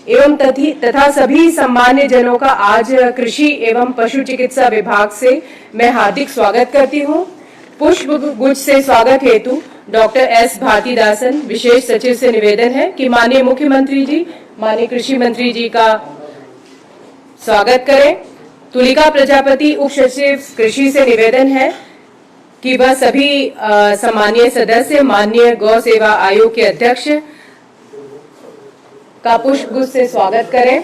एवं तथा सभी सम्मान्य जनों का आज कृषि एवं पशु चिकित्सा विभाग से मैं हार्दिक स्वागत करती हूं। पुष्प गुच्छ से स्वागत हेतु डॉक्टर एस भारतीदासन विशेष सचिव से निवेदन है कि माननीय मुख्यमंत्री जी, माननीय कृषि मंत्री जी का स्वागत करें। तुलिका प्रजापति उप सचिव कृषि से निवेदन है कि वह सभी सम्मानीय सदस्य, माननीय गौ सेवा आयोग के अध्यक्ष का पुष्पगुच्छ से स्वागत करें।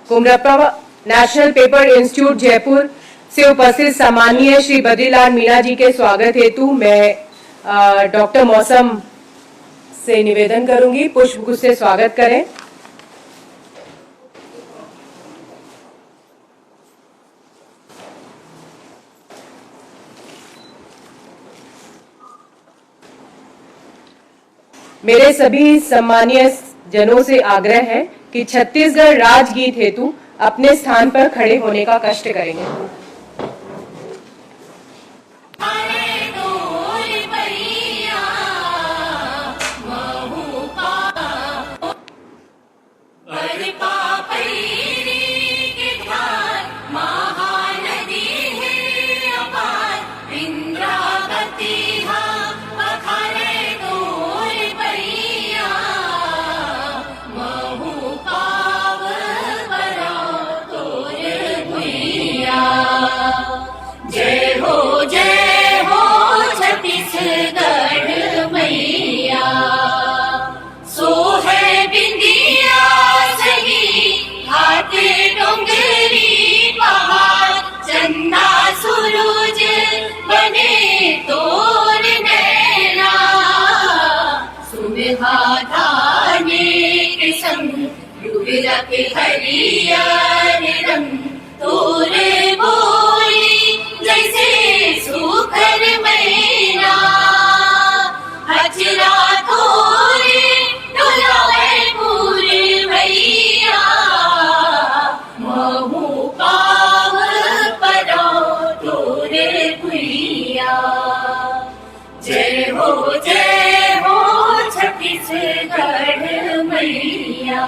कुमरप्पा नेशनल पेपर इंस्टीट्यूट जयपुर से उपस्थित सम्मानीय श्री बद्रीलाल मीणा जी के स्वागत हेतु मैं डॉक्टर मौसम से निवेदन करूंगी, पुष्पगुच्छ से स्वागत करें। मेरे सभी सम्मानीय जनों से आग्रह है कि छत्तीसगढ़ राजगीत हेतु अपने स्थान पर खड़े होने का कष्ट करेंगे। हरियर रंग तोरे बोली जैसे सुखर मैना, हजरा तोरे डोलाए पूरे भैया, महू पाव परो तोरे भैया। जय हो छत्तीसगढ़ मैया।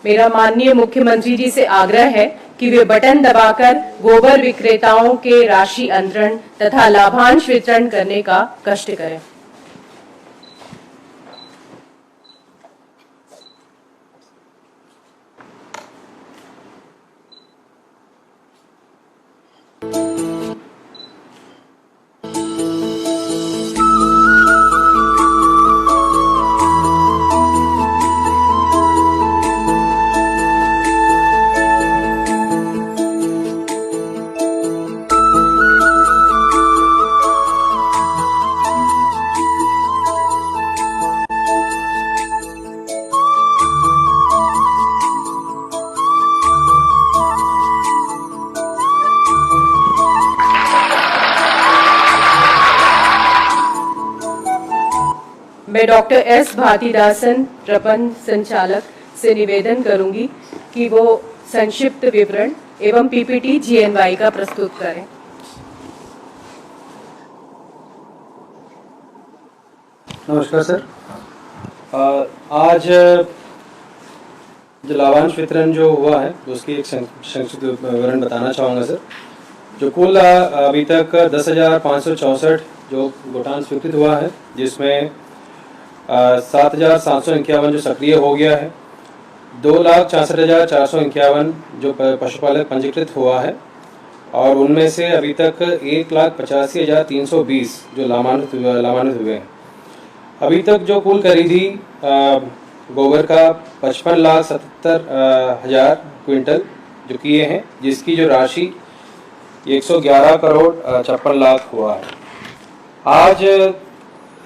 मेरा माननीय मुख्यमंत्री जी से आग्रह है कि वे बटन दबाकर गोबर विक्रेताओं के राशि अंतरण तथा लाभांश वितरण करने का कष्ट करें। मैं डॉक्टर एस भारतीदासन प्रबंध संचालक से निवेदन करूंगी कि वो संक्षिप्त विवरण एवं पीपीटी जीएनवाई का प्रस्तुत करें। नमस्कार सर। आज जो लाभांश वितरण जो हुआ है उसकी एक संक्षिप्त विवरण बताना चाहूँगा सर। जो कुल अभी तक 10,564 जो गोटान स्वीकृत हुआ है, जिसमें 7,751 जो सक्रिय हो गया है, 2,64,451 जो पशुपालक पंजीकृत हुआ है, और उनमें से अभी तक 1,85,320 जो लाभान्वित हुए हैं। अभी तक जो कुल खरीदी गोबर का 55,77,000 क्विंटल जो किए हैं, जिसकी जो राशि 111 करोड़ 56 लाख हुआ है। आज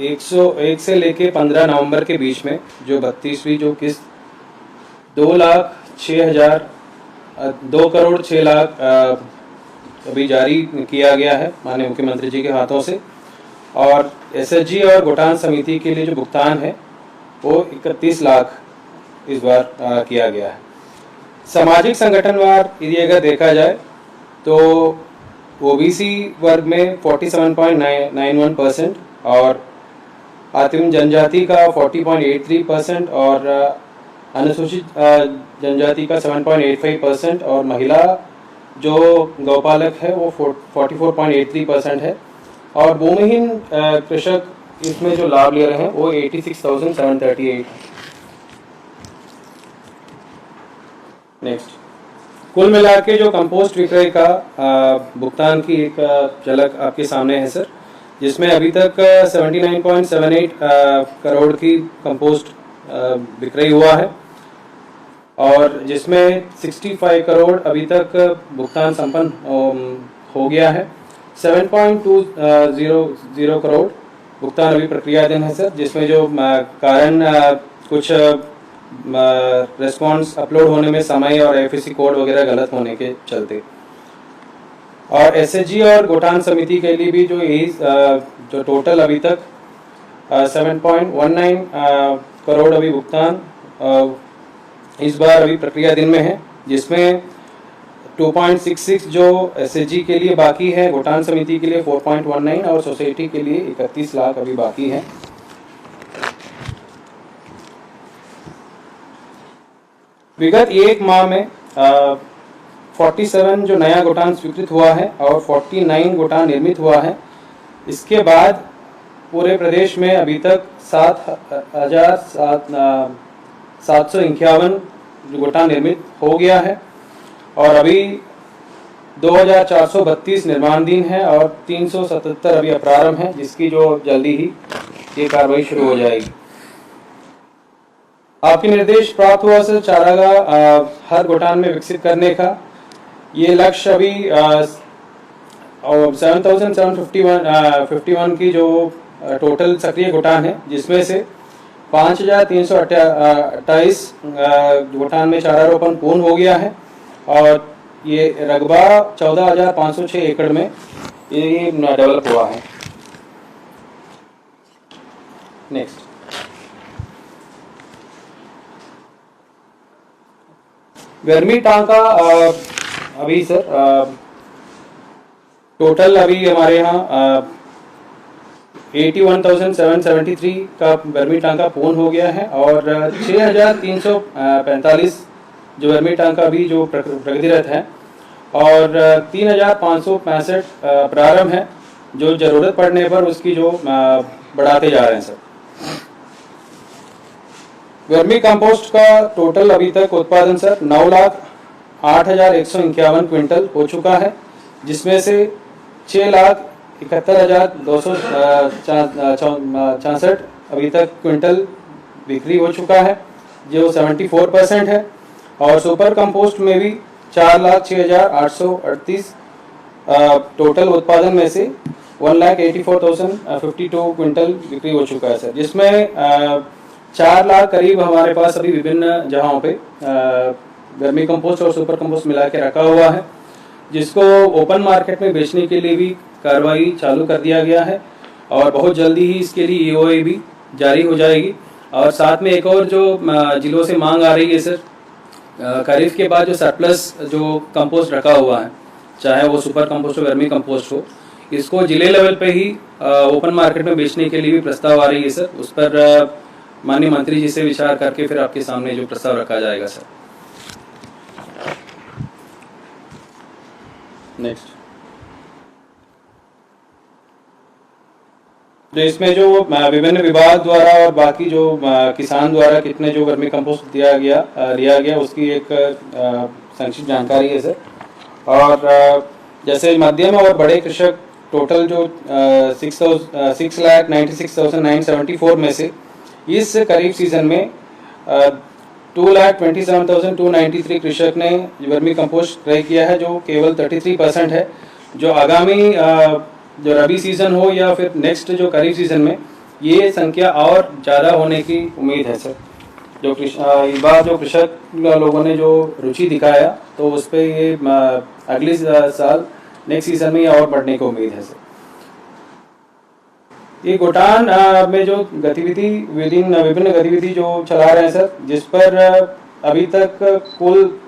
101 से लेके 15 नवंबर के बीच में जो 32वीं जो किस्त 2 करोड़ 6 लाख अभी जारी किया गया है माननीय मुख्यमंत्री जी के हाथों से, और एसएचजी और गोटान समिति के लिए जो भुगतान है वो 31 लाख इस बार किया गया है। सामाजिक संगठनवार यदि अगर देखा जाए तो ओबीसी वर्ग में 47.91% और आदिम जनजाति का 40.83% और अनुसूचित जनजाति का 7.85% और महिला जो गौपालक है वो 44.83% है और भूमिहीन कृषक इसमें जो लाभ ले रहे हैं वो 86,738। नेक्स्ट, कुल मिला के जो कंपोस्ट विक्रय का भुगतान की एक झलक आपके सामने है सर, जिसमें अभी तक 79.78 करोड़ की कंपोस्ट विक्रय हुआ है और जिसमें 65 करोड़ अभी तक भुगतान संपन्न हो गया है। 7.200 करोड़ भुगतान अभी प्रक्रियाधीन है सर, जिसमें जो कारण कुछ रिस्पॉन्स अपलोड होने में समय और एफएससी कोड वगैरह गलत होने के चलते, और एसएचजी और गोटान समिति के लिए भी जो जो टोटल अभी तक 7.19 करोड़ अभी भुगतान इस बार अभी प्रक्रियाधीन में है, जिसमें 2.66 जो एसएचजी के लिए बाकी है, गोटान समिति के लिए 4.19 और सोसाइटी के लिए 31 लाख अभी बाकी है। विगत एक माह में 47 जो नया गोटान स्वीकृत हुआ है और 49 गोटान निर्मित हुआ है। इसके बाद पूरे प्रदेश में अभी तक 7,751 गोटान निर्मित हो गया है और अभी 2,432 निर्माणाधीन है और 377 अभी अप्रारंभ है, जिसकी जो जल्दी ही ये कार्रवाई शुरू हो जाएगी। आपके निर्देश प्राप्त हुआ सर चारागाह हर गोटान में विकसित करने का। ये लक्ष्य अभी 7,751 की जो टोटल सक्रिय गोटान है, जिसमें से 5,328 गोटान में चारारोपण पूर्ण हो गया है और ये रकबा 14,506 एकड़ में ये डेवलप हुआ है। नेक्स्ट, गर्मी टांका अभी सर टोटल अभी हमारे यहाँ 81,773 का गर्मी टांका पूर्ण हो गया है और 6,345 जो गर्मी टांका अभी जो प्रगतिरत है और 3,565 प्रारंभ है, जो जरूरत पड़ने पर उसकी जो बढ़ाते जा रहे हैं सर। वर्मी कंपोस्ट का टोटल अभी तक उत्पादन सर 9,08,151 क्विंटल हो चुका है, जिसमें से 6,71,266 अभी तक क्विंटल बिक्री हो चुका है, जो 74% है। और सुपर कंपोस्ट में भी 4,06,838 टोटल उत्पादन में से 1,84,052 क्विंटल बिक्री हो चुका है सर, जिसमें 4 लाख करीब हमारे पास अभी विभिन्न जगहों पे गर्मी कंपोस्ट और सुपर कंपोस्ट मिला के रखा हुआ है, जिसको ओपन मार्केट में बेचने के लिए भी कार्रवाई चालू कर दिया गया है और बहुत जल्दी ही इसके लिए ईओए भी जारी हो जाएगी। और साथ में एक और जो जिलों से मांग आ रही है सर, खरीफ के बाद जो सरप्लस जो कंपोस्ट रखा हुआ है, चाहे वो सुपर कंपोस्ट हो वर्मी कंपोस्ट हो, इसको जिले लेवल पे ही ओपन मार्केट में बेचने के लिए भी प्रस्ताव आ रही है सर। उस पर माननीय मंत्री जी से विचार करके फिर आपके सामने जो प्रस्ताव रखा जाएगा सर। नेक्स्ट, तो इसमें जो विभिन्न विभाग द्वारा और बाकी जो किसान द्वारा कितने जो वर्मी कंपोस्ट लिया गया उसकी एक संक्षिप्त जानकारी है सर। और जैसे मध्यम और बड़े कृषक टोटल जो 6,96,974 में से इस खरीफ सीजन में 2,27,293 कृषक ने वर्मी कंपोस्ट क्रय किया है, जो केवल 33% है। जो आगामी जो रबी सीजन हो या फिर नेक्स्ट जो खरीफ सीजन में ये संख्या और ज़्यादा होने की उम्मीद है सर। जो इस बार जो कृषक लोगों ने जो रुचि दिखाया तो उस पर ये अगले साल नेक्स्ट सीजन में और बढ़ने की उम्मीद है सर। ये गोटान में जो गतिविधि विभिन्न गतिविधि जो चला रहे हैं सर, जिस पर अभी तक कुल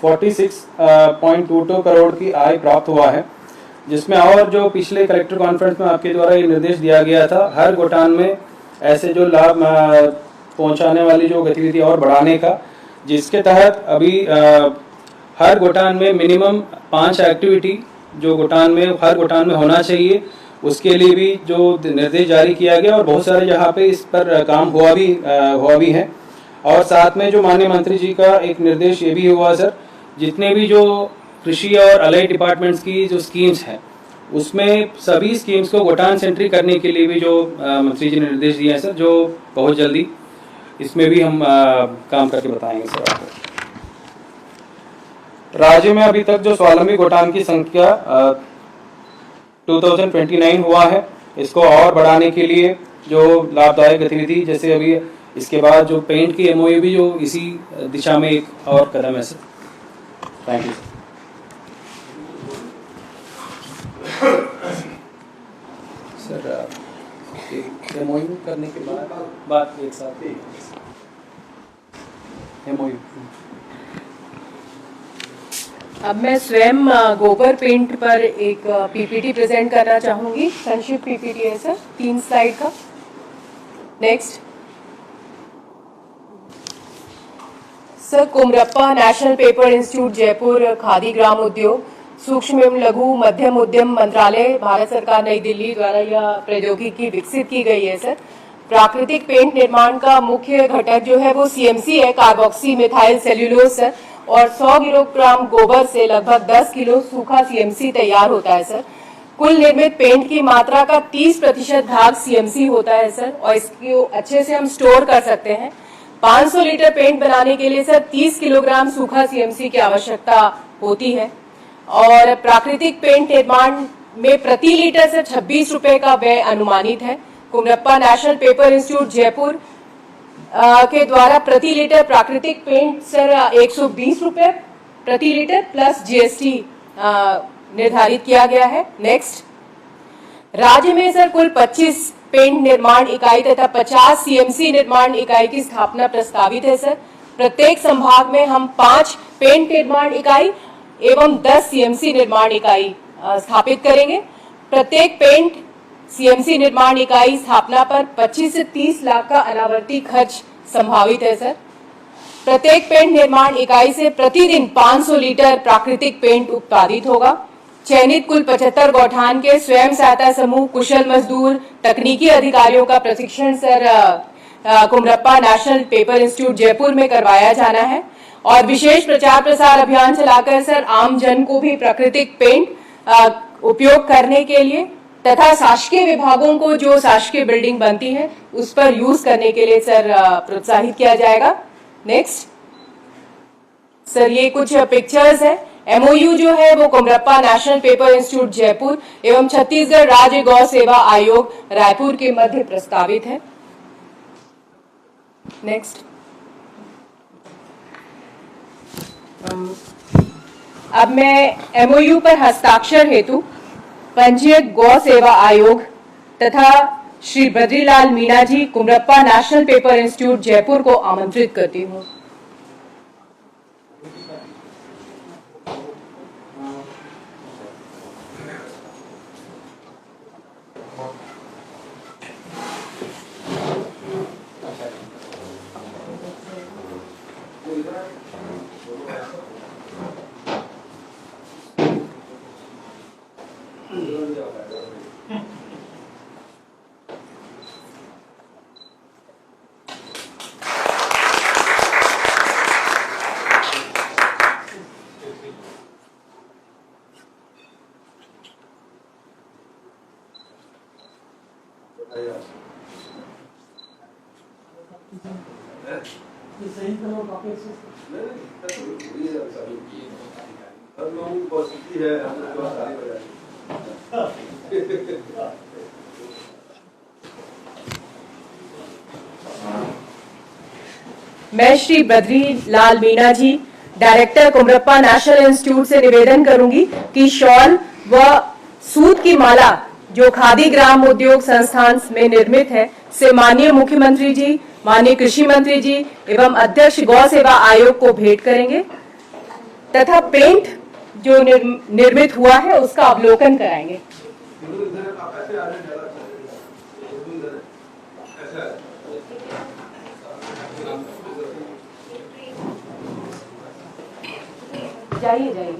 46.22 करोड़ की आय प्राप्त हुआ है, जिसमें और जो पिछले कलेक्टर कॉन्फ्रेंस में आपके द्वारा ये निर्देश दिया गया था हर गोटान में ऐसे जो लाभ पहुंचाने वाली जो गतिविधि और बढ़ाने का, जिसके तहत अभी हर गोटान में मिनिमम 5 एक्टिविटी जो हर गोटान में होना चाहिए, उसके लिए भी जो निर्देश जारी किया गया और बहुत सारे जहाँ पे इस पर काम हुआ भी है। और साथ में जो माननीय मंत्री जी का एक निर्देश ये भी हुआ सर, जितने भी जो कृषि और अलाइड डिपार्टमेंट्स की जो स्कीम्स हैं, उसमें सभी स्कीम्स को गोटान सेंट्रिक करने के लिए भी जो मंत्री जी ने निर्देश दिए हैं सर, जो बहुत जल्दी इसमें भी हम काम करके बताएंगे सर आपको। राज्य में अभी तक जो स्वावलंबी गोटान की संख्या 2029 हुआ है, इसको और बढ़ाने के लिए जो लाभदायक गतिविधि, जैसे अभी इसके बाद जो पेंट की एमओयू भी जो इसी दिशा में एक और कदम है sir. Thank you sir. MOU करने के बाद एक साथ एमओयू। अब मैं स्वयं गोबर पेंट पर एक पीपीटी प्रेजेंट करना चाहूंगी। संक्षिप्त पीपीटी है सर, 3 स्लाइड का। Next sir, Kumarappa national paper institute Jaipur, Khadi Gram Udyog, सूक्ष्म एवं लघु मध्यम उद्यम मंत्रालय, भारत सरकार, नई दिल्ली द्वारा यह प्रौद्योगिकी विकसित की गई है सर। प्राकृतिक पेंट निर्माण का मुख्य घटक जो है वो सीएमसी है, कार्बोक्सी मिथाइल सेल्यूलोज सर, और 100 किलोग्राम गोबर से लगभग 10 किलो सूखा सीएमसी तैयार होता है सर। कुल निर्मित पेंट की मात्रा का 30% भाग सीएमसी होता है सर, और इसको अच्छे से हम स्टोर कर सकते हैं। 500 लीटर पेंट बनाने के लिए सर 30 किलोग्राम सूखा सीएमसी की आवश्यकता होती है। और प्राकृतिक पेंट निर्माण में प्रति लीटर से 26 रुपए का व्यय अनुमानित है। कुमरप्पा नेशनल पेपर इंस्टीट्यूट जयपुर के द्वारा प्रति लीटर प्राकृतिक पेंट सर 120 रुपए प्रति लीटर प्लस जीएसटी निर्धारित किया गया है। नेक्स्ट, राज्य में सर कुल 25 पेंट निर्माण इकाई तथा 50 सीएमसी निर्माण इकाई की स्थापना प्रस्तावित है सर। प्रत्येक संभाग में हम 5 पेंट निर्माण इकाई एवं 10 सीएमसी निर्माण इकाई स्थापित करेंगे। प्रत्येक पेंट सीएमसी निर्माण इकाई स्थापना पर 25 से 30 लाख का अनावर्ती खर्च संभावित है सर। प्रत्येक पेंट निर्माण इकाई से प्रतिदिन 500 लीटर प्राकृतिक पेंट उत्पादित होगा। चयनित कुल 75 गौठान के स्वयं सहायता समूह, कुशल मजदूर, तकनीकी अधिकारियों का प्रशिक्षण sir Kumarappa national paper institute Jaipur में करवाया जाना है। और विशेष प्रचार प्रसार अभियान चलाकर सर आम जन को भी प्राकृतिक पेंट उपयोग करने के लिए तथा शासकीय विभागों को जो शासकीय बिल्डिंग बनती है उस पर यूज करने के लिए सर प्रोत्साहित किया जाएगा। नेक्स्ट सर, ये कुछ पिक्चर्स है। एमओयू जो है वो कुमरप्पा नेशनल पेपर इंस्टीट्यूट जयपुर एवं छत्तीसगढ़ राज्य गौ सेवा आयोग रायपुर के मध्य प्रस्तावित है। नेक्स्ट, अब मैं एमओयू पर हस्ताक्षर हेतु पंजीयक गौ सेवा आयोग तथा श्री बद्रीलाल मीणा जी, कुमरप्पा नेशनल पेपर इंस्टीट्यूट जयपुर को आमंत्रित करती हूँ। मैं श्री बद्रीलाल मीणा जी, डायरेक्टर कुमरप्पा नेशनल इंस्टीट्यूट से निवेदन करूंगी कि शॉल व सूत की माला जो खादी ग्राम उद्योग संस्थान में निर्मित है, से माननीय मुख्यमंत्री जी, माननीय कृषि मंत्री जी एवं अध्यक्ष गौ सेवा आयोग को भेंट करेंगे तथा पेंट जो निर्मित हुआ है उसका अवलोकन कराएंगे। जाइए जाइए।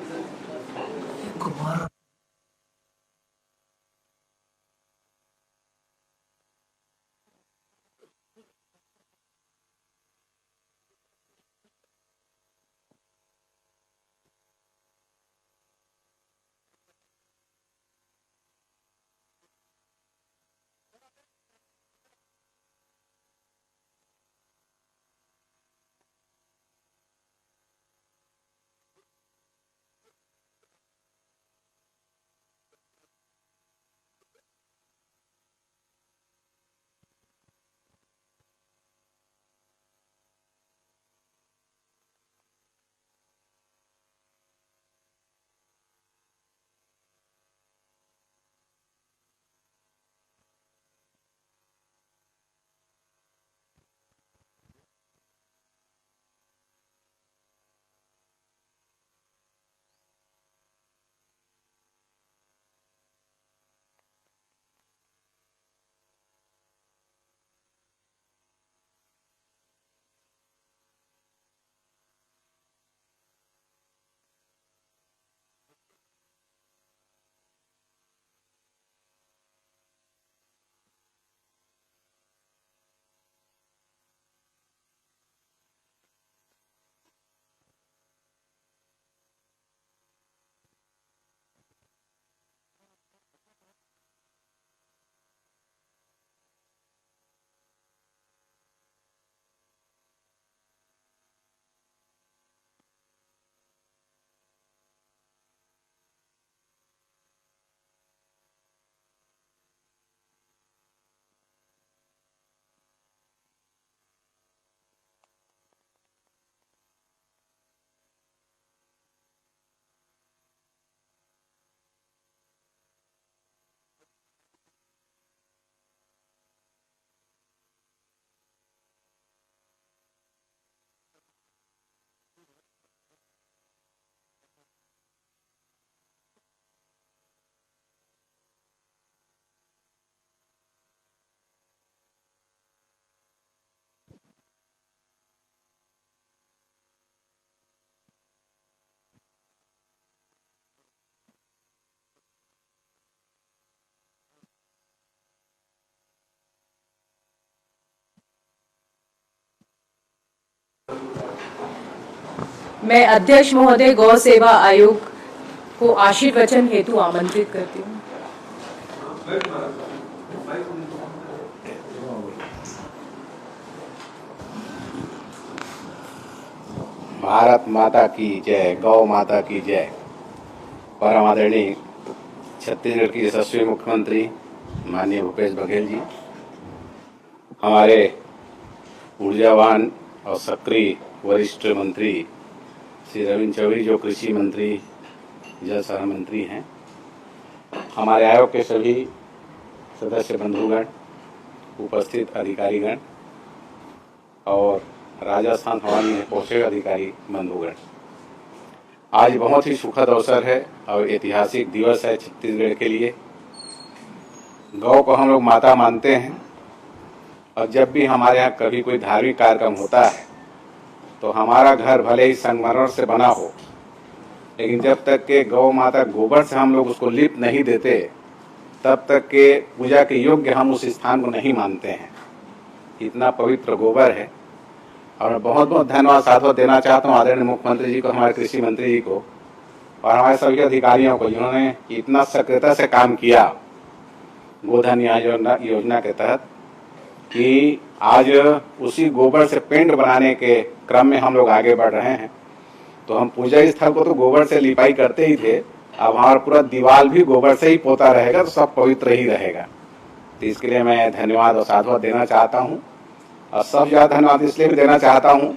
मैं अध्यक्ष महोदय गौ सेवा आयोग को आशीर्वचन हेतु आमंत्रित करती हूँ। भारत माता की जय, गौ माता की जय। परम आदरणीय छत्तीसगढ़ की यशस्वी मुख्यमंत्री माननीय भूपेश बघेल जी, हमारे ऊर्जावान और सक्रिय वरिष्ठ मंत्री श्री रविंद्र चौधरी जो कृषि मंत्री, जल संसाधन मंत्री हैं, हमारे आयोग के सभी सदस्य बंधुगण, उपस्थित अधिकारीगण और राजस्थान भवन में पहुंचे अधिकारी बंधुगण, आज बहुत ही सुखद अवसर है और ऐतिहासिक दिवस है छत्तीसगढ़ के लिए। गौ को हम लोग माता मानते हैं और जब भी हमारे यहाँ कभी कोई धार्मिक कार्यक्रम होता है तो हमारा घर भले ही संगमरमर से बना हो, लेकिन जब तक के गौ माता गोबर से हम लोग उसको लिप नहीं देते तब तक के पूजा के योग्य हम उस स्थान को नहीं मानते हैं। इतना पवित्र गोबर है। और बहुत बहुत धन्यवाद साधुवाद देना चाहता हूँ आदरणीय मुख्यमंत्री जी को, हमारे कृषि मंत्री जी को और हमारे सभी अधिकारियों को, जिन्होंने इतना सक्रियता से काम किया गोधन योजना के तहत, कि आज उसी गोबर से पेंट बनाने के क्रम में हम लोग आगे बढ़ रहे हैं। तो हम पूजा स्थल को तो गोबर से लिपाई करते ही थे, अब हमारा पूरा दीवार भी गोबर से ही पोता रहेगा, तो सब पवित्र ही रहेगा। तो इसके लिए मैं धन्यवाद और साधुवाद देना चाहता हूँ। और सब ज्यादा धन्यवाद इसलिए भी देना चाहता हूँ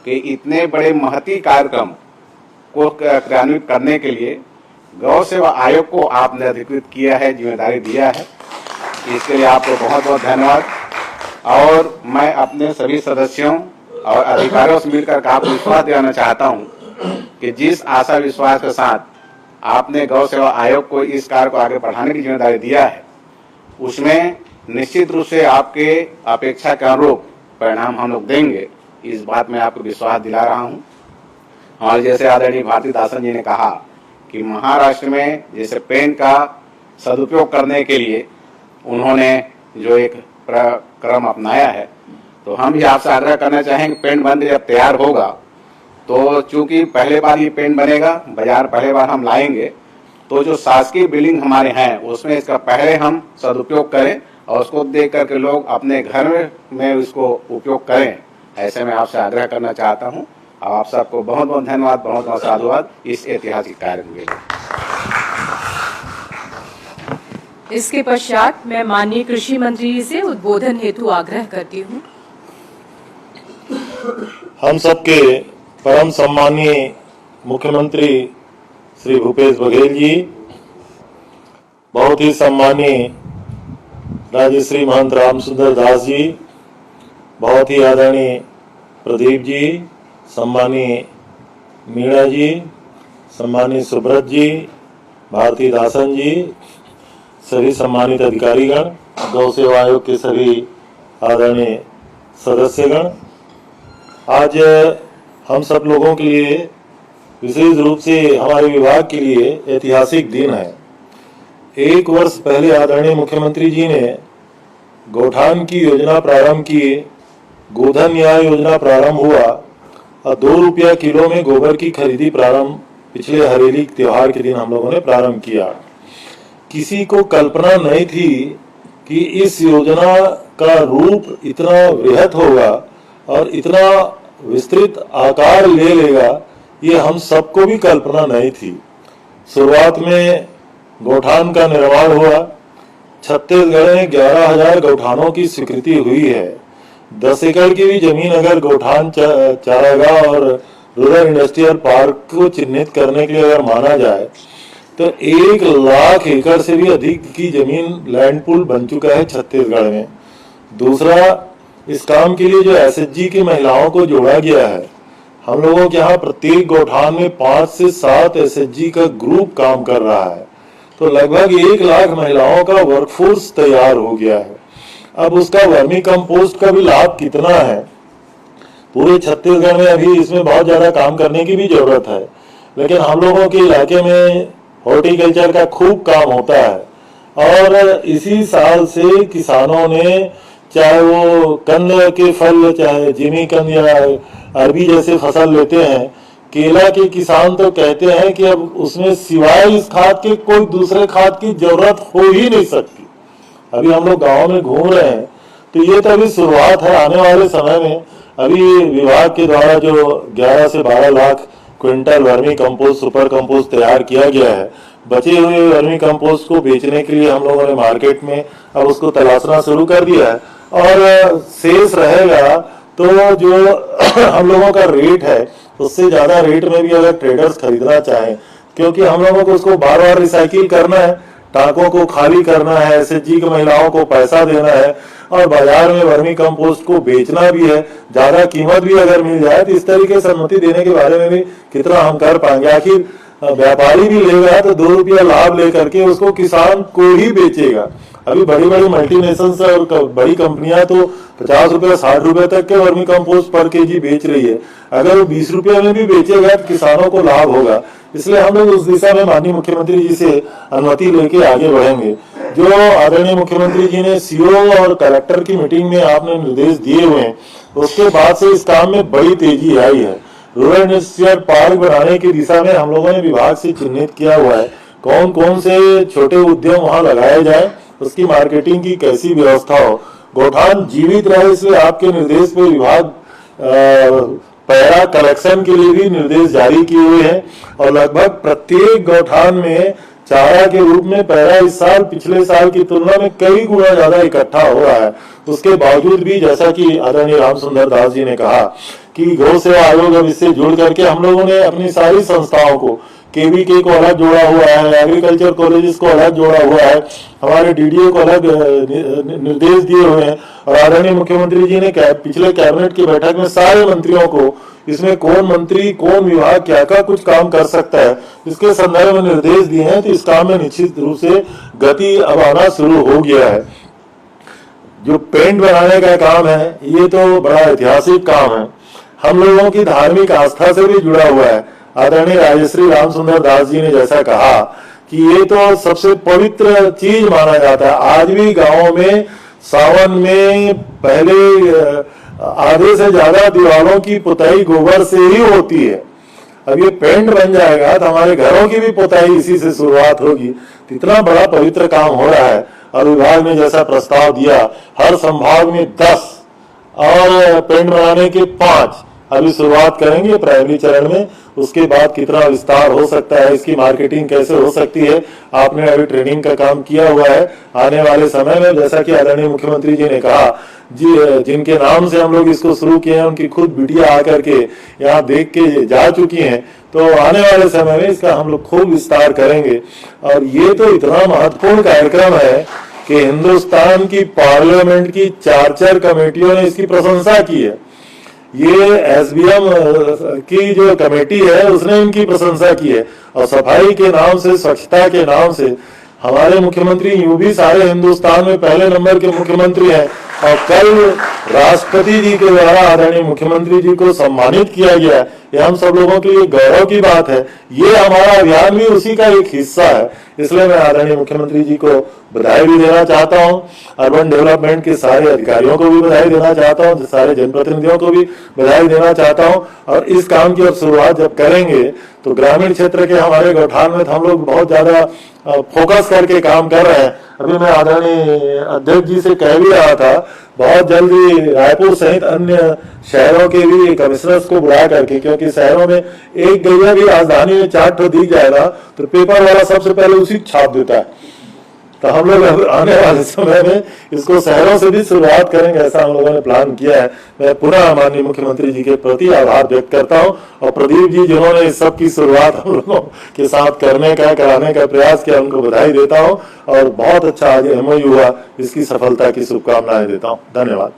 कि इतने बड़े महती कार्यक्रम को क्रियान्वित करने के लिए गौ सेवा आयोग को आपने अधिकृत किया है, जिम्मेदारी दिया है, इसके लिए आपको बहुत बहुत धन्यवाद। और मैं अपने सभी सदस्यों और अधिकारियों से मिलकर आपको विश्वास दिलाना चाहता हूं कि जिस आशा विश्वास के साथ आपने गौ सेवा आयोग को इस कार्य को आगे बढ़ाने की जिम्मेदारी दिया है, उसमें निश्चित रूप से आपके अपेक्षा के अनुरूप परिणाम हम लोग देंगे, इस बात में आपको विश्वास दिला रहा हूं। और जैसे आदरणीय भारतीदासन जी ने कहा कि महाराष्ट्र में जैसे पेन का सदुपयोग करने के लिए उन्होंने जो एक क्रम अपनाया है, तो हम भी आपसे आग्रह करना चाहेंगे पेन बंद जब तैयार होगा तो चूंकि पहले बार ये पेन बनेगा, बाजार पहले बार हम लाएंगे, तो जो शासकीय बिल्डिंग हमारे हैं उसमें इसका पहले हम सदुपयोग करें और उसको देख करके लोग अपने घर में इसको उपयोग करें, ऐसे मैं आपसे आग्रह करना चाहता हूं। आप सबको बहुत बहुत धन्यवाद, बहुत बहुत साधुवाद इस ऐतिहासिक कार्य के लिए। इसके पश्चात मैं माननीय कृषि मंत्री जी से उद्बोधन हेतु आग्रह करती हूँ। हम सबके परम सम्मानीय मुख्यमंत्री श्री भूपेश बघेल जी, बहुत ही सम्मानीय राजश्री महंत रामसुंदर दास जी, बहुत ही आदरणीय प्रदीप जी, सम्मानीय मीणा जी, सम्मानीय सुब्रत जी, भारती दासन जी, सभी सम्मानित अधिकारीगण, गौ सेवा आयोग के सभी आदरणीय सदस्यगण, आज हम सब लोगों के लिए, विशेष रूप से हमारे विभाग के लिए ऐतिहासिक दिन है। 1 वर्ष पहले आदरणीय मुख्यमंत्री जी ने गौठान की योजना प्रारंभ की, गोधन न्याय योजना प्रारंभ हुआ और 2 रुपया किलो में गोबर की खरीदी प्रारंभ पिछले हरेली त्योहार के दिन हम लोगों ने प्रारंभ किया। किसी को कल्पना नहीं थी कि इस योजना का रूप इतना वृहत होगा और इतना विस्तृत आकार ले लेगा, ये हम सबको भी कल्पना नहीं थी। शुरुआत में गौठान का निर्माण हुआ। छत्तीसगढ़ में 11,000 गौठानों की स्वीकृति हुई है। 10 एकड़ की भी जमीन अगर गौठान चारागाह और रूरल इंडस्ट्रियल पार्क को चिन्हित करने के लिए अगर माना जाए तो 1 लाख एकड़ से भी अधिक की जमीन लैंड पूल बन चुका है छत्तीसगढ़ में। दूसरा, इस काम के लिए जो एसएचजी की महिलाओं को जोड़ा गया है, हम लोगों के यहाँ प्रत्येक गौठान में 5 से 7 एसएचजी का ग्रुप काम कर रहा है, तो लगभग 1 लाख महिलाओं का वर्कफोर्स तैयार हो गया है। अब उसका वर्मी कंपोस्ट का भी लाभ कितना है, पूरे छत्तीसगढ़ में अभी इसमें बहुत ज्यादा काम करने की भी जरूरत है, लेकिन हम लोगों के इलाके में हॉर्टिकल्चर का खूब काम होता है और इसी साल से किसानों ने, चाहे वो कंद के फल, चाहे जिमी कंद या अरबी जैसे फसल लेते हैं, केला के किसान तो कहते हैं कि अब उसमें सिवाय इस खाद के कोई दूसरे खाद की जरूरत हो ही नहीं सकती। अभी हम लोग गाँव में घूम रहे हैं, तो ये तो अभी शुरुआत है। आने वाले समय में अभी विभाग के द्वारा जो 11 से 12 lakh quintal vermi compost, super compost तैयार किया गया है, बचे हुए वर्मी कंपोस्ट को बेचने के लिए हम लोगों ने मार्केट में अब उसको तलाशना शुरू कर दिया है और शेष रहेगा तो जो हम लोगों का रेट है उससे ज्यादा रेट में भी अगर ट्रेडर्स खरीदना चाहें, क्योंकि हम लोगों को उसको बार बार रिसाइकिल करना है, टांकों को खाली करना है, एसएचजी की महिलाओं को पैसा देना है और बाजार में वर्मी कंपोस्ट को बेचना भी है, ज्यादा कीमत भी अगर मिल जाए तो इस तरीके से अनुमति देने के बारे में भी कितना हम कर पाएंगे। आखिर व्यापारी भी लेगा तो 2 रुपया लाभ लेकर के उसको किसान को ही बेचेगा। अभी बड़ी बड़ी मल्टीनेशनल्स और बड़ी कंपनियां तो 50 रुपए 60 रुपए तक के वर्मी कंपोस्ट पर केजी बेच रही है। अगर वो 20 रुपए में भी बेचेगा तो किसानों को लाभ होगा। इसलिए हम लोग उस दिशा में माननीय मुख्यमंत्री जी से अनुमति लेके आगे बढ़ेंगे। जो आदरणीय मुख्यमंत्री जी ने सीओ और कलेक्टर की मीटिंग में आपने निर्देश दिए हुए हैं, उसके बाद से इस काम में बड़ी तेजी आई है। रूरल इंडस्ट्रियल पार्क बनाने की दिशा में हम लोगों ने विभाग से चिन्हित किया हुआ है कौन कौन से छोटे उद्यम वहां लगाए जाए, उसकी मार्केटिंग की कैसी व्यवस्था हो, गौठान जीवित रहे, इसलिए आपके निर्देश पे विभाग पैरा कलेक्शन के लिए भी निर्देश जारी किए हुए हैं और लगभग प्रत्येक गौठान में चारा के रूप में पैरा इस साल पिछले साल की तुलना में कई गुना ज्यादा इकट्ठा हो रहा है। उसके बावजूद भी जैसा कि आदरणीय रामसुंदर दास जी ने कहा कि गौ सेवा आयोग अब इससे जुड़ करके हम लोगों ने अपनी सारी संस्थाओं को केवीके को अलग जोड़ा हुआ है, एग्रीकल्चर कॉलेजेस को अलग जोड़ा हुआ है, हमारे डीडीओ को अलग निर्देश दिए हुए हैं। और आदरणीय मुख्यमंत्री जी ने पिछले कैबिनेट की बैठक में सारे मंत्रियों को इसमें कौन मंत्री कौन विभाग क्या क्या कुछ काम कर सकता है इसके संदर्भ में निर्देश दिए हैं। तो इस काम में निश्चित रूप से गति अब आना शुरू हो गया है। जो पेंट बनाने का काम है ये तो बड़ा ऐतिहासिक काम है, हम लोगों की धार्मिक आस्था से भी जुड़ा हुआ है। आदरणीय राजश्री रामसुंदर दास जी ने जैसा कहा कि ये तो सबसे पवित्र चीज माना जाता है। आज भी गांवों में सावन में पहले आधे से ज्यादा दीवारों की पुताई गोबर से ही होती है। अब ये पेंट बन जाएगा तो हमारे घरों की भी पुताई इसी से शुरुआत होगी। इतना बड़ा पवित्र काम हो रहा है। और विभाग ने जैसा प्रस्ताव दिया, हर संभाग में 10 और पेंट बनाने के 5 अभी शुरुआत करेंगे प्राइमरी चरण में। उसके बाद कितना विस्तार हो सकता है, इसकी मार्केटिंग कैसे हो सकती है, आपने अभी ट्रेनिंग का काम किया हुआ है। आने वाले समय में जैसा कि आदरणीय मुख्यमंत्री जी ने कहा, जी जिनके नाम से हम लोग इसको शुरू किए हैं उनकी खुद बिटिया आकर के यहाँ देख के जा चुकी हैं। तो आने वाले समय में इसका हम लोग खूब विस्तार करेंगे। और ये तो इतना महत्वपूर्ण कार्यक्रम है कि हिंदुस्तान की पार्लियामेंट की 4 कमेटियों ने इसकी प्रशंसा की है। ये एसबीएम की जो कमेटी है उसने इनकी प्रशंसा की है। और सफाई के नाम से, स्वच्छता के नाम से हमारे मुख्यमंत्री यूं भी सारे हिंदुस्तान में पहले नंबर के मुख्यमंत्री हैं। और कल राष्ट्रपति जी के द्वारा आदरणीय मुख्यमंत्री जी को सम्मानित किया गया। ये हम सब लोगों के लिए गौरव की बात है। ये हमारा अभियान भी उसी का एक हिस्सा है। इसलिए मैं आदरणीय मुख्यमंत्री जी को बधाई भी देना चाहता हूं। अर्बन डेवलपमेंट के सारे अधिकारियों को भी बधाई देना चाहता हूं, सारे जनप्रतिनिधियों को भी बधाई देना चाहता हूं। और इस काम की अब शुरुआत जब करेंगे तो ग्रामीण क्षेत्र के हमारे गौठान में हम लोग बहुत ज्यादा फोकस करके काम कर रहे हैं। अभी मैं आदरणीय अध्यक्ष जी से कह भी रहा था, बहुत जल्दी रायपुर सहित अन्य शहरों के भी कमिश्नर्स को बुला करके, क्योंकि शहरों में एक गैया भी राजधानी में 4 ठो दी जाएगा तो पेपर वाला सबसे पहले उसी छाप देता है। तो हम लोग आने वाले समय में इसको शहरों से भी शुरुआत करेंगे, ऐसा हम लोगों ने प्लान किया है। मैं पुनः माननीय मुख्यमंत्री जी के प्रति आभार व्यक्त करता हूं। और प्रदीप जी जिन्होंने इस सब की शुरुआत हम लोगों के साथ कराने का प्रयास किया, उनको बधाई देता हूं। और बहुत अच्छा आज एमओयू हुआ, इसकी सफलता की शुभकामनाएं देता हूं। धन्यवाद।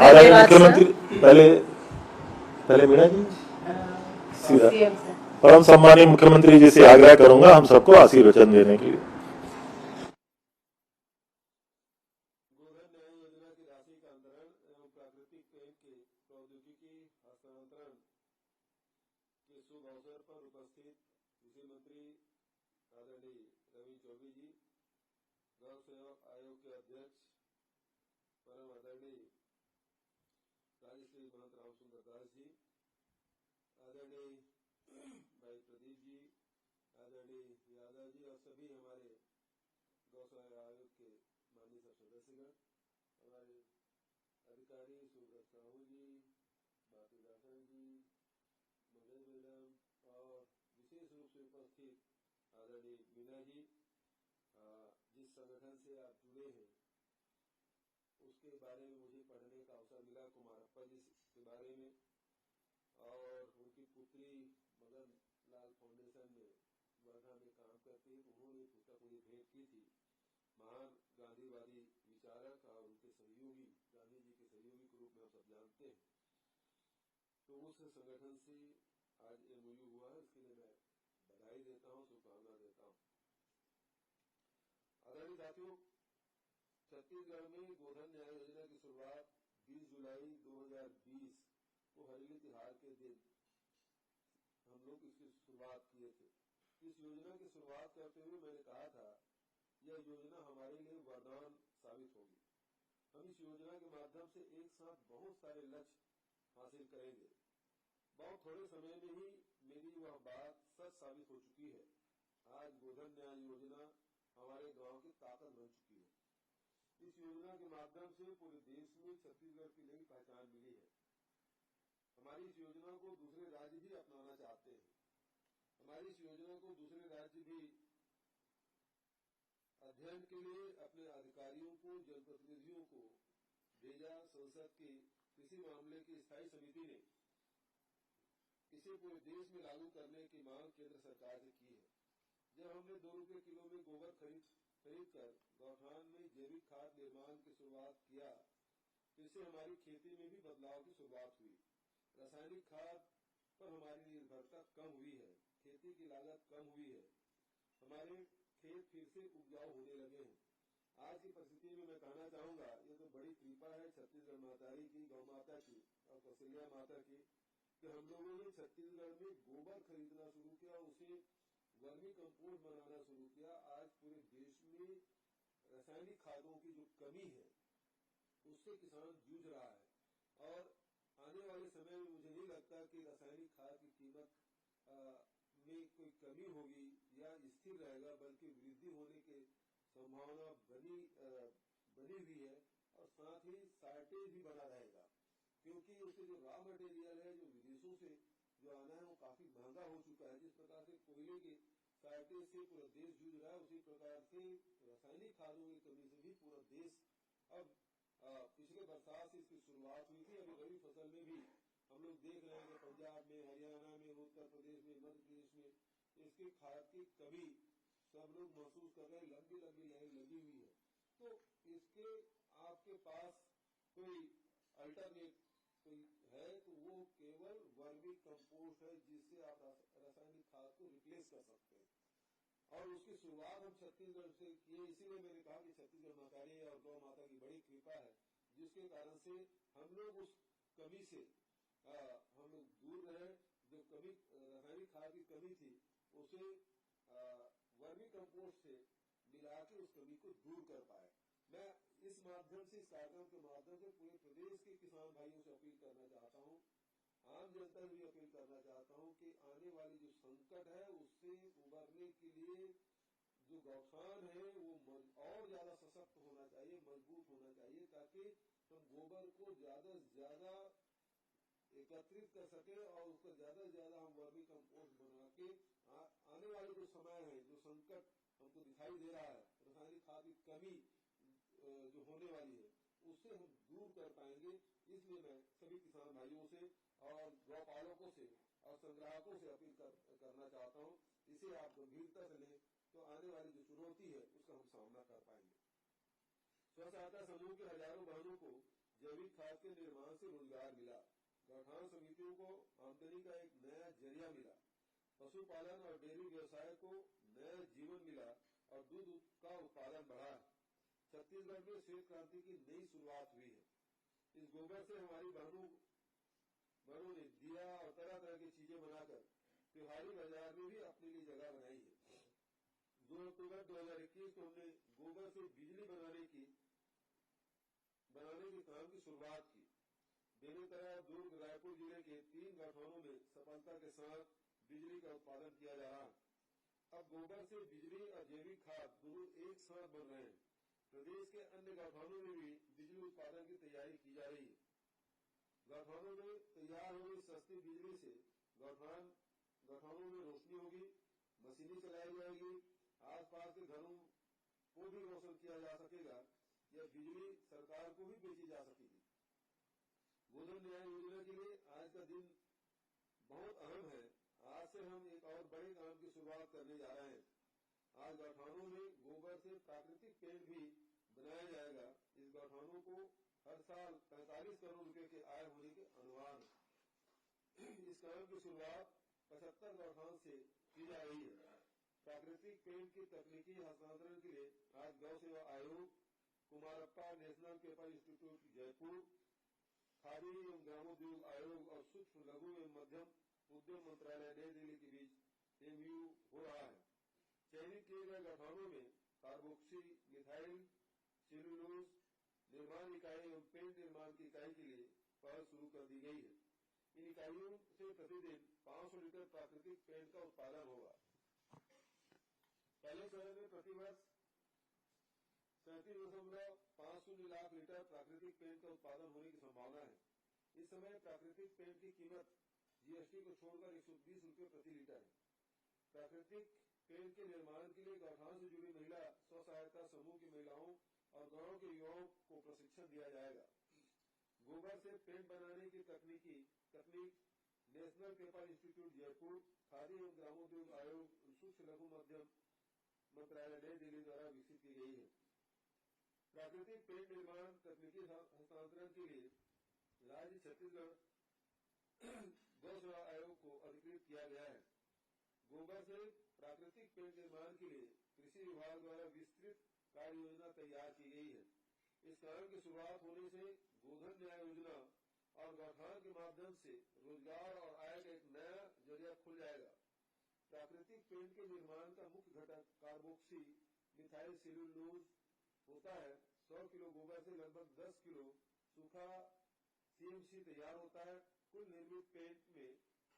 आदरणीय मुख्यमंत्री पहले मीणा जी सीधा परम सम्मानीय मुख्यमंत्री जी से आग्रह करूंगा हम सबको आशीर्वचन देने के लिए। गोधन न्याय योजना की राशि का अंतरण एवं प्राकृतिक पेंट के प्रौद्योगिकी हस्तांतरण के शुभ अवसर पर उपस्थित कृषि मंत्री आदरणीय रवि चौबे जी, गौ सेवक आयोग के अध्यक्ष परम आदरणीय राजश्री महंत रामसुंदर दास जी, आदरणीय भाई प्रदीप जी, आदरणीय यादव जी और सभी हमारे गौशाला आयोग के माननीय सदस्यगण, हमारे अधिकारी सुब्रत साहू जी, भारतीदासन जी, मदन मैडम और विशेष रूप से उपस्थित आदरणीय मीना जी, जिस संगठन से आप जुड़े हैं उसके बारे में मुझे पढ़ने का अवसर मिला, कुमारप्पा जी के बारे में। और उनकी पुत्री मदन लाल फाउंडेशन में वर्धा में काम करती है, उन्होंने पुस्तक मुझे भेंट की थी। महान गांधीवादी विचारक और उनके सहयोगी, गांधी जी के सहयोगी के रूप में हम सब जानते हैं। तो उस संगठन से आज एमओयू हुआ है, इसके लिए मैं बधाई देता हूँ, शुभकामना देता हूँ। आदरणीय साथियों, छत्तीसगढ़ में गोधन न्याय योजना की शुरुआत 20 जुलाई 2020 को हरेली त्योहार के दिन हम लोग इसकी शुरुआत किए थे। इस योजना की शुरुआत करते हुए मैंने कहा था यह योजना हमारे लिए वरदान साबित होगी। हम इस योजना के माध्यम से एक साथ बहुत सारे लक्ष्य हासिल करेंगे। बहुत थोड़े समय में ही मेरी वह बात सच साबित हो चुकी है। आज गोधन न्याय योजना हमारे गांव की ताकत बन चुकी है। इस योजना के माध्यम से पूरे देश में छत्तीसगढ़ की नई पहचान मिली है। हमारी इस योजना को दूसरे राज्य भी अपनाना चाहते हैं। हमारी इस योजना को दूसरे राज्य भी अध्ययन के लिए अपने अधिकारियों को, जनप्रतिनिधियों को भेजा। संसद की कृषि मामले की स्थायी समिति ने इसे पूरे देश में लागू करने की मांग केंद्र सरकार से की है। जब हमने 2 रुपये किलो में गोबर खरीद कर गौठान में जैविक खाद निर्माण की शुरुआत किया तो इससे हमारी खेती में भी बदलाव की शुरुआत हुई। रासायनिक खाद पर हमारी निर्भरता कम हुई है, खेती की लागत कम हुई है, हमारे खेत फिर से उपजाऊ होने लगे हैं। आज की परिस्थिति में मैं कहना चाहूंगा, ये तो बड़ी कृपा है छत्तीसगढ़ मातारी की, गौ माता की और कौशल्या माता की कि हम लोगों ने छत्तीसगढ़ में गोबर खरीदना शुरू किया, उसे वर्मी कंपोस्ट बनाना शुरू किया। आज पूरे देश में रासायनिक खादों की जो कमी है उससे किसान जूझ रहा है और आने वाले समय में मुझे नहीं लगता कि रासायनिक खाद की कीमत में कोई कमी होगी या स्थिर रहेगा, बल्कि वृद्धि होने की संभावना बनी हुई है और साथ ही शार्टेज भी बना रहेगा, क्योंकि उसके जो रॉ मटेरियल है जो विदेशों से जो आना है वो काफी महंगा हो चुका है। जिस प्रकार से कोयले के शार्टेज से पूरा देश जूझ रहा है, उसी प्रकार से रासायनिक खादों की कमी से भी पूरा देश अब पिछले बरसात से इसकी शुरुआत हुई थी। अभी रबी फसल में भी हम लोग देख रहे हैं कि पंजाब में, हरियाणा में, उत्तर प्रदेश में, मध्य प्रदेश में इसकी खाद की कमी सब लोग महसूस कर रहे हैं। लंबी लंबी लाइन लगी हुई है। तो इसके आपके पास कोई अल्टरनेट कोई है तो वो केवल वर्मी कंपोस्ट है, जिससे आप रासायनिक खाद को रिप्लेस कर सकते हैं और उसकी शुरुआत हम छत्तीसगढ़ से किए। इसीलिए मैंने कहा कि छत्तीसगढ़ मातारी और गौ माता की बड़ी कृपा है, जिसके कारण से हम लोग उस कमी से हम लोग दूर रहे। जो कमी रासायनिक खाद की कमी थी उसे वर्मी कंपोस्ट से मिला के उस कमी को दूर कर पाए। मैं इस माध्यम से, इस कार्यक्रम के माध्यम से पूरे प्रदेश के किसान भाइयों से अपील करना चाहता हूं, आम जनता से भी अपील करना चाहता हूं कि आने वाली जो संकट है उससे उबरने के लिए जो गौठान है वो और ज्यादा सशक्त होना चाहिए, मजबूत होना चाहिए, ताकि हम गोबर को ज्यादा से ज्यादा एकत्रित कर सके और उसका ज्यादा से ज्यादा हम वर्मी कंपोस्ट बना के आने वाले जो समय है, जो संकट हमको दिखाई दे रहा है, रासायनिक खाद की कमी जो होने वाली है, उससे हम दूर कर पाएंगे। इसलिए मैं सभी किसान भाइयों से और गौपालकों से और संग्राहकों से अपील करना चाहता हूं, इसे आप गंभीरता से लें तो आने वाली जो चुनौती है उसका हम सामना कर पाएंगे। स्व सहायता समूह के हजारों बहनों को जैविक खाद के निर्माण से रोजगार मिला, गौठान समितियों को आमदनी का एक नया जरिया मिला, पशुपालन और डेयरी व्यवसाय को नया जीवन मिला और दूध का उत्पादन बढ़ा। छत्तीसगढ़ में श्वेत क्रांति की नई शुरुआत हुई है। इस गोबर से हमारी बहनों ने दिया और तरह तरह की चीजें बनाकर त्योहारी बाजार में भी अपने लिए जगह बनाई है। 2 अक्टूबर 2021 को हमने गोबर से बिजली बनाने के काम की शुरुआत की। बेमेतरा, दुर्ग, रायपुर जिले के 3 गौठानों में सफलता के साथ बिजली का उत्पादन किया जा रहा है। अब गोबर से बिजली और जैविक खाद दोनों एक साथ बन रहे हैं। प्रदेश के अन्य गौठानों में भी बिजली उत्पादन की तैयारी की जा रही है। गौठानों में तैयार हुई सस्ती बिजली से गौठानों में रोशनी होगी, मशीनें चलाई जाएगी, आसपास के घरों को भी रोशन किया जा सकेगा। यह बिजली सरकार को भी बेची जा सकेगी। गोधन न्याय योजना के लिए आज का दिन बहुत अहम है। आज से हम एक और बड़े काम की शुरुआत करने जा रहे हैं। आज गौठानों में गोबर से प्राकृतिक पेंट भी बनाया जाएगा। इस गौठानों को हर साल 45 करोड़ रुपए के आय होने के अनुमान है। इस काम की शुरुआत 75 गौठान से की जा रही है। प्राकृतिक पेंट की तकनीकी हस्तांतरण के लिए आज गौ सेवा आयोग, Kumarappa national paper institute Jaipur, khadi एवं ग्रामोद्योग आयोग और सूक्ष्म लघु एवं मध्यम उद्यम मंत्रालय नई दिल्ली के बीच एमयू हो रहा है। चयनित किए गए गौठानों में कार्बोक्सी मिथाइल सेल्यूलोज निर्माण इकाई एवं पेंट निर्माण की इकाई के लिए पहल शुरू कर दी गई है। इन इकाइयों से प्रतिदिन 500 लीटर प्राकृतिक पेंट का उत्पादन होगा। पहले चरण में प्रतिवर्ष 37.50 लाख लीटर प्राकृतिक पेंट का उत्पादन होने की संभावना है। इस समय प्राकृतिक पेंट की कीमत जीएसटी को छोड़कर 120 रुपये प्रति लीटर है। प्राकृतिक पेंट के निर्माण के लिए गौठान से जुड़ी महिला स्व सहायता समूह की महिलाओं और गांव के युवाओं को प्रशिक्षण दिया जाएगा। गोबर से पेंट बनाने की तकनीक national paper institute Jaipur, khadi एवं ग्रामोद्योग आयोग, सूक्ष्म लघु मध्यम मंत्रालय नई दिल्ली द्वारा विकसित की गई है। प्राकृतिक पेंट निर्माण तकनीकी हस्तांतरण के लिए राज्य छत्तीसगढ़ गौ सेवा आयोग को अधिकृत किया गया है। गोबर से प्राकृतिक पेंट निर्माण के लिए कृषि विभाग द्वारा विस्तृत कार्य योजना तैयार की गई है। इस कार्य की शुरुआत होने से गोधन न्याय योजना और गौठान के माध्यम से रोजगार और आय का एक नया जरिया खुल जाएगा। प्राकृतिक पेंट के निर्माण का मुख्य घटक कार्बोक्सी मिथाइल सेल्यूलोज होता है। 100 किलो गोबर से लगभग 10 किलो सूखा सीएमसी तैयार होता है। कुल निर्मित पेंट में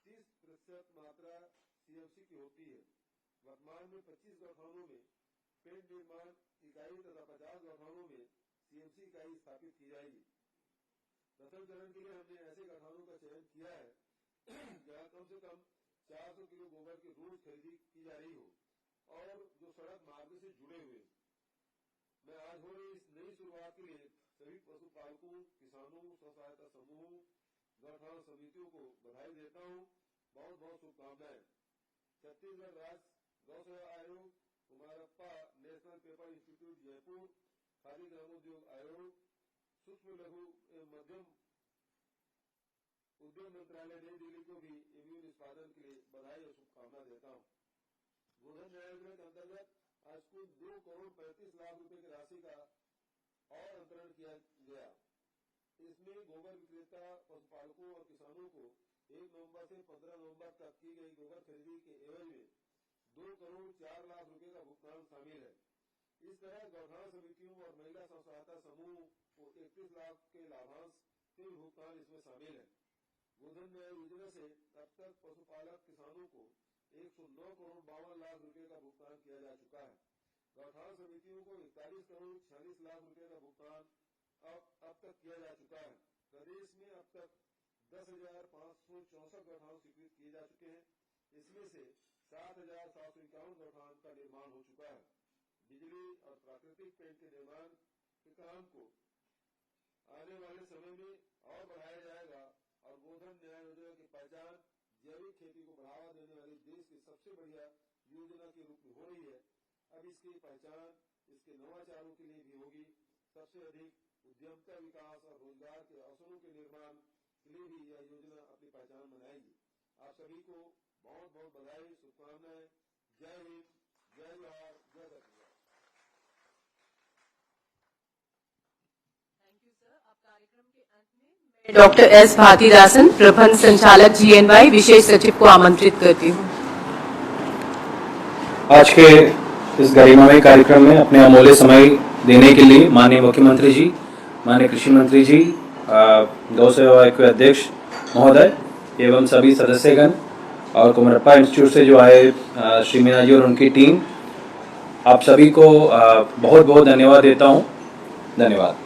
30% मात्रा सीएमसी की होती है। वर्तमान में 25 गौठानों में पेंट निर्माण इकाई तथा 50 गौठानों में सीएमसी इकाई स्थापित की जाएगी। प्रथम चरण के लिए हमने ऐसे गौठानों का चयन किया है जहां कम से कम 400 किलो गोबर की रोज खरीदी की जा रही हो और जो सड़क मार्ग से जुड़े हुए। मैं आज हो रही इस नई शुरुआत के लिए सभी पशुपालकों, किसानों, स्व सहायता समूहों, गौठान समितियों को बधाई देता हूँ। बहुत बहुत शुभकामनाएं। छत्तीसगढ़ राज्य गौ सेवा आयोग, Kumarappa national paper institute Jaipur, khadi ग्रामोद्योग आयोग, सूक्ष्म लघु एवं मध्यम उद्योग मंत्रालय नई दिल्ली को भी इम्यून निष्पादन के लिए बधाई और शुभकामना देता हूँ। गोधन न्याय योजना के अंतर्गत आज कुल 2 करोड़ 35 लाख रुपए की राशि का और अंतरण किया गया। इसमें गोबर विक्रेता, पशुपालकों और किसानों को 1 नवंबर से 15 नवंबर तक की गई गोबर खरीदी के एवज में 2 करोड़ 4 लाख रुपए का भुगतान शामिल है। इस तरह गौठान समितियों और महिला स्व सहायता समूह को 31 लाख के लाभांश के भुगतान इसमें शामिल है। गोधन न्याय योजना से अब तक पशुपालक किसानों को 109 करोड़ 52 लाख रुपए का भुगतान किया जा चुका है। गौठान समितियों को 41 करोड़ 46 लाख रुपए का भुगतान अब तक किया जा चुका है। प्रदेश में अब तक 10,564 गौठान स्वीकृत किए जा चुके हैं। इसमें से 7,751 गौठान का निर्माण हो चुका है। बिजली और प्राकृतिक पेंट के निर्माण के काम को आने वाले समय में और बढ़ाया जाएगा और गोधन न्याय योजना की पहचान जैविक खेती को बढ़ावा देने वाली देश की सबसे बढ़िया योजना के रूप में हो रही है। अब इसकी पहचान इसके नवाचारों के लिए भी होगी। सबसे अधिक उद्यमता विकास और रोजगार के अवसरों के निर्माण के लिए भी यह योजना अपनी पहचान बनाएगी। आप सभी को बहुत बहुत बधाई, शुभकामनाएं। जय हिंद, जय बिहार, जय छत्तीसगढ़। Thank you sir. अब कार्यक्रम के अंत में मैं डॉक्टर एस भारतीदासन, प्रबंध संचालक GNY, विशेष सचिव को आमंत्रित करती हूँ। आज के इस गरिमामय कार्यक्रम में अपने अमूल्य समय देने के लिए माननीय मुख्यमंत्री जी, माननीय कृषि मंत्री जी, गौ सेवा आयोग के अध्यक्ष महोदय एवं सभी सदस्यगण और कुमारप्पा इंस्टीट्यूट से जो आए श्री मीना जी और उनकी टीम, आप सभी को बहुत बहुत धन्यवाद देता हूँ। धन्यवाद।